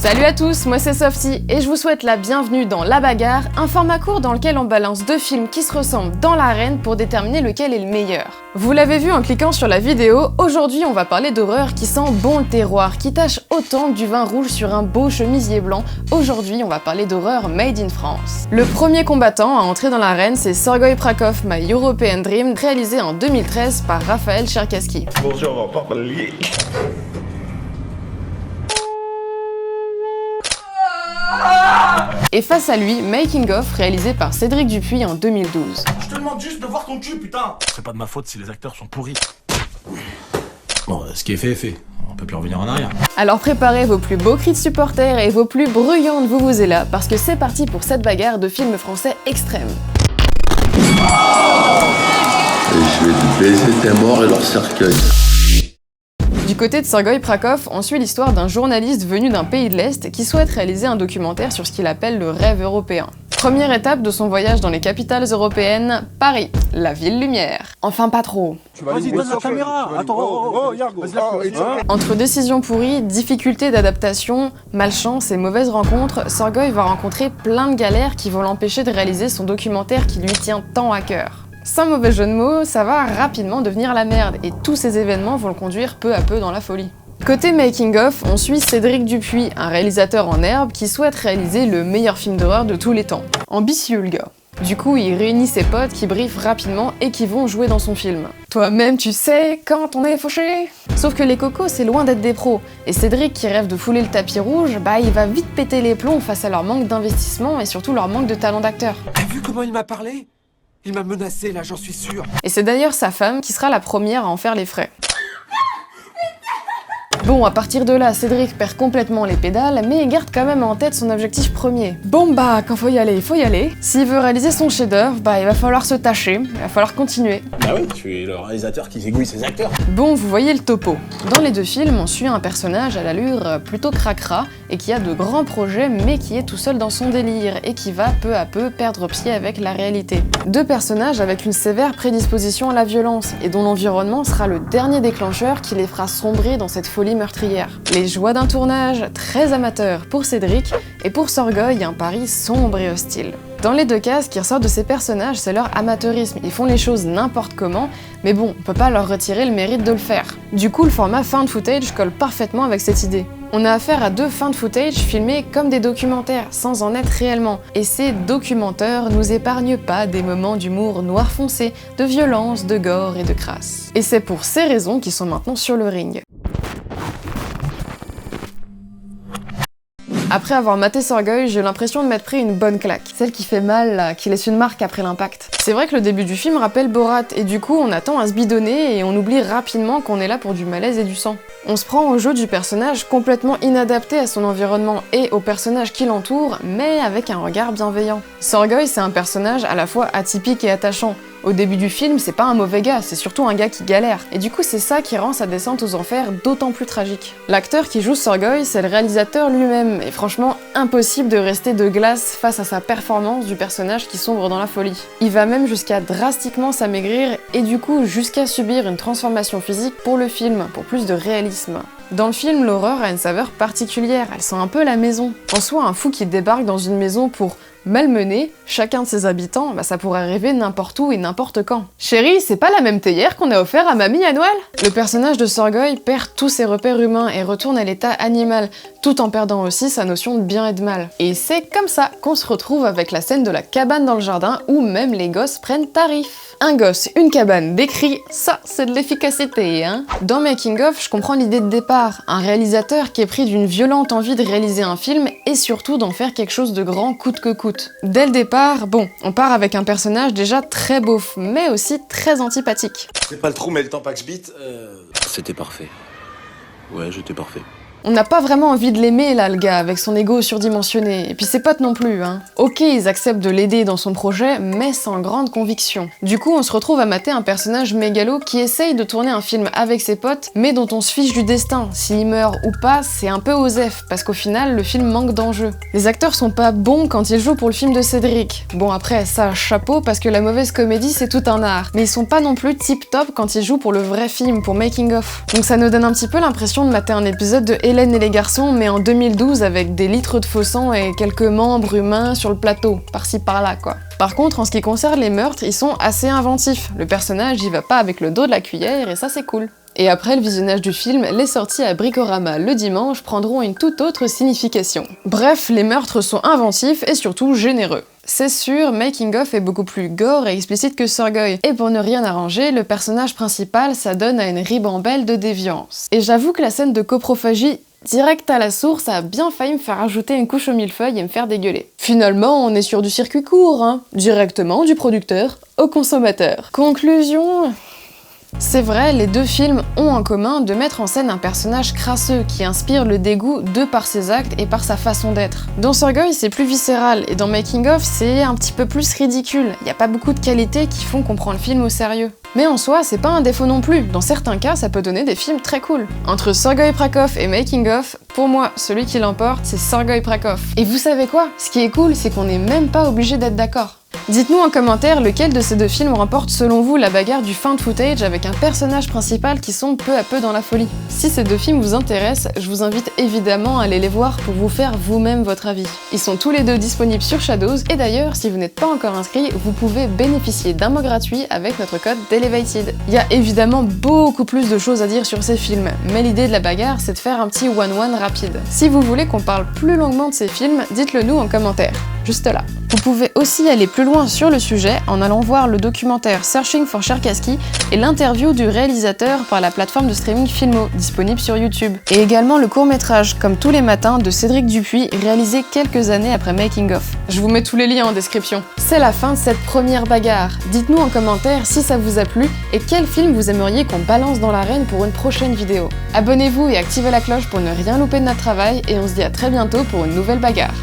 Salut à tous, moi c'est Softy et je vous souhaite la bienvenue dans La Bagarre, un format court dans lequel on balance deux films qui se ressemblent dans l'arène pour déterminer lequel est le meilleur. Vous l'avez vu en cliquant sur la vidéo, aujourd'hui on va parler d'horreur qui sent bon le terroir, qui tâche autant que du vin rouge sur un beau chemisier blanc. Aujourd'hui on va parler d'horreur made in France. Le premier combattant à entrer dans l'arène, c'est Sergueï Prakov, My European Dream, réalisé en 2013 par Raphaël Cherkassky. Bonjour, on va parler. Et face à lui, Making of, réalisé par Cédric Dupuis en 2012. Je te demande juste de voir ton cul, putain! C'est pas de ma faute si les acteurs sont pourris. Bon, ce qui est fait est fait. On peut plus revenir en arrière. Alors préparez vos plus beaux cris de supporters et vos plus bruyantes vuvuzelas, parce que c'est parti pour cette bagarre de films français extrêmes. Et je vais te baiser tes morts et leur cercueil. Du côté de Sergueï Prakov, on suit l'histoire d'un journaliste venu d'un pays de l'Est qui souhaite réaliser un documentaire sur ce qu'il appelle le rêve européen. Première étape de son voyage dans les capitales européennes, Paris, la ville lumière. Enfin pas trop. Vas-y, donne la caméra! Attends, Entre décisions pourries, difficultés d'adaptation, malchance et mauvaises rencontres, Sergueï va rencontrer plein de galères qui vont l'empêcher de réaliser son documentaire qui lui tient tant à cœur. Sans mauvais jeu de mots, ça va rapidement devenir la merde, et tous ces événements vont le conduire peu à peu dans la folie. Côté making of, on suit Cédric Dupuis, un réalisateur en herbe qui souhaite réaliser le meilleur film d'horreur de tous les temps. Ambitieux le gars. Du coup, il réunit ses potes qui briefent rapidement et qui vont jouer dans son film. Toi-même, tu sais, quand on est fauché. Sauf que les cocos, c'est loin d'être des pros. Et Cédric, qui rêve de fouler le tapis rouge, il va vite péter les plombs face à leur manque d'investissement et surtout leur manque de talent d'acteur. T'as vu comment il m'a parlé? Il m'a menacé là, j'en suis sûr. Et c'est d'ailleurs sa femme qui sera la première à en faire les frais. Bon, à partir de là, Cédric perd complètement les pédales, mais il garde quand même en tête son objectif premier. Bon quand faut y aller, il faut y aller. S'il veut réaliser son chef-d'œuvre, il va falloir se tâcher, il va falloir continuer. Bah oui, tu es le réalisateur qui zigouille ses acteurs. Bon, vous voyez le topo. Dans les deux films, on suit un personnage à l'allure plutôt cracra, et qui a de grands projets, mais qui est tout seul dans son délire, et qui va peu à peu perdre pied avec la réalité. Deux personnages avec une sévère prédisposition à la violence, et dont l'environnement sera le dernier déclencheur qui les fera sombrer dans cette folie meurtrière. Les joies d'un tournage très amateur pour Cédric, et pour Sergueï, un pari sombre et hostile. Dans les deux cas, ce qui ressort de ces personnages, c'est leur amateurisme. Ils font les choses n'importe comment, mais bon, on peut pas leur retirer le mérite de le faire. Du coup, le format found footage colle parfaitement avec cette idée. On a affaire à deux found footage filmés comme des documentaires, sans en être réellement. Et ces documenteurs nous épargnent pas des moments d'humour noir foncé, de violence, de gore et de crasse. Et c'est pour ces raisons qu'ils sont maintenant sur le ring. Après avoir maté Sergueï, j'ai l'impression de m'être pris une bonne claque. Celle qui fait mal, là, qui laisse une marque après l'impact. C'est vrai que le début du film rappelle Borat, et du coup on attend à se bidonner et on oublie rapidement qu'on est là pour du malaise et du sang. On se prend au jeu du personnage complètement inadapté à son environnement et au personnage qui l'entoure, mais avec un regard bienveillant. Sergueï, c'est un personnage à la fois atypique et attachant. Au début du film, c'est pas un mauvais gars, c'est surtout un gars qui galère. Et du coup, c'est ça qui rend sa descente aux enfers d'autant plus tragique. L'acteur qui joue Sergueï, c'est le réalisateur lui-même, et franchement, impossible de rester de glace face à sa performance du personnage qui sombre dans la folie. Il va même jusqu'à drastiquement s'amaigrir, et du coup jusqu'à subir une transformation physique pour le film, pour plus de réalisme. Dans le film, l'horreur a une saveur particulière, elle sent un peu la maison. En soi, un fou qui débarque dans une maison pour malmener chacun de ses habitants, ça pourrait arriver n'importe où et n'importe quand. Chérie, c'est pas la même théière qu'on a offert à mamie à Noël? Le personnage de Sergueï perd tous ses repères humains et retourne à l'état animal, tout en perdant aussi sa notion de bien et de mal. Et c'est comme ça qu'on se retrouve avec la scène de la cabane dans le jardin où même les gosses prennent tarif. Un gosse, une cabane, des cris, ça c'est de l'efficacité, hein? Dans Making of, je comprends l'idée de départ, un réalisateur qui est pris d'une violente envie de réaliser un film et surtout d'en faire quelque chose de grand coûte que coûte. Dès le départ, on part avec un personnage déjà très beauf, mais aussi très antipathique. C'est pas le trou, mais le temps pas que je bite. C'était parfait. Ouais, j'étais parfait. On n'a pas vraiment envie de l'aimer là, le gars, avec son ego surdimensionné, et puis ses potes non plus, hein. Ok, ils acceptent de l'aider dans son projet, mais sans grande conviction. Du coup, on se retrouve à mater un personnage mégalo qui essaye de tourner un film avec ses potes, mais dont on se fiche du destin. S'il meurt ou pas, c'est un peu osef, parce qu'au final, le film manque d'enjeu. Les acteurs sont pas bons quand ils jouent pour le film de Cédric. Bon après, ça, chapeau, parce que la mauvaise comédie, c'est tout un art. Mais ils sont pas non plus tip-top quand ils jouent pour le vrai film, pour Making of. Donc ça nous donne un petit peu l'impression de mater un épisode de Hélène et les garçons, mais en 2012 avec des litres de faux sang et quelques membres humains sur le plateau, par-ci par-là quoi. Par contre, en ce qui concerne les meurtres, ils sont assez inventifs. Le personnage y va pas avec le dos de la cuillère et ça c'est cool. Et après le visionnage du film, les sorties à Bricorama le dimanche prendront une toute autre signification. Bref, les meurtres sont inventifs et surtout généreux. C'est sûr, Making of est beaucoup plus gore et explicite que Sorgoy, et pour ne rien arranger, le personnage principal s'adonne à une ribambelle de déviance. Et j'avoue que la scène de coprophagie direct à la source a bien failli me faire ajouter une couche au millefeuille et me faire dégueuler. Finalement, on est sur du circuit court, hein, directement du producteur au consommateur. Conclusion... C'est vrai, les deux films ont en commun de mettre en scène un personnage crasseux qui inspire le dégoût de par ses actes et par sa façon d'être. Dans Sorgoy, c'est plus viscéral, et dans Making of, c'est un petit peu plus ridicule. Y a pas beaucoup de qualités qui font qu'on prend le film au sérieux. Mais en soi, c'est pas un défaut non plus. Dans certains cas, ça peut donner des films très cool. Entre Sorgoy Prakov et Making of, pour moi, celui qui l'emporte, c'est Sorgoy Prakov. Et vous savez quoi? Ce qui est cool, c'est qu'on n'est même pas obligé d'être d'accord. Dites-nous en commentaire lequel de ces deux films remporte selon vous la bagarre du found footage avec un personnage principal qui sombre peu à peu dans la folie. Si ces deux films vous intéressent, je vous invite évidemment à aller les voir pour vous faire vous-même votre avis. Ils sont tous les deux disponibles sur Shadows et d'ailleurs, si vous n'êtes pas encore inscrit, vous pouvez bénéficier d'un mois gratuit avec notre code DELEVATED. Il y a évidemment beaucoup plus de choses à dire sur ces films, mais l'idée de la bagarre, c'est de faire un petit one-one rapide. Si vous voulez qu'on parle plus longuement de ces films, dites-le nous en commentaire, juste là. Vous pouvez aussi aller plus loin sur le sujet en allant voir le documentaire Searching for Cherkassky et l'interview du réalisateur par la plateforme de streaming Filmo, disponible sur YouTube. Et également le court-métrage Comme tous les matins de Cédric Dupuis, réalisé quelques années après Making of. Je vous mets tous les liens en description. C'est la fin de cette première bagarre. Dites-nous en commentaire si ça vous a plu et quel film vous aimeriez qu'on balance dans l'arène pour une prochaine vidéo. Abonnez-vous et activez la cloche pour ne rien louper de notre travail et on se dit à très bientôt pour une nouvelle bagarre.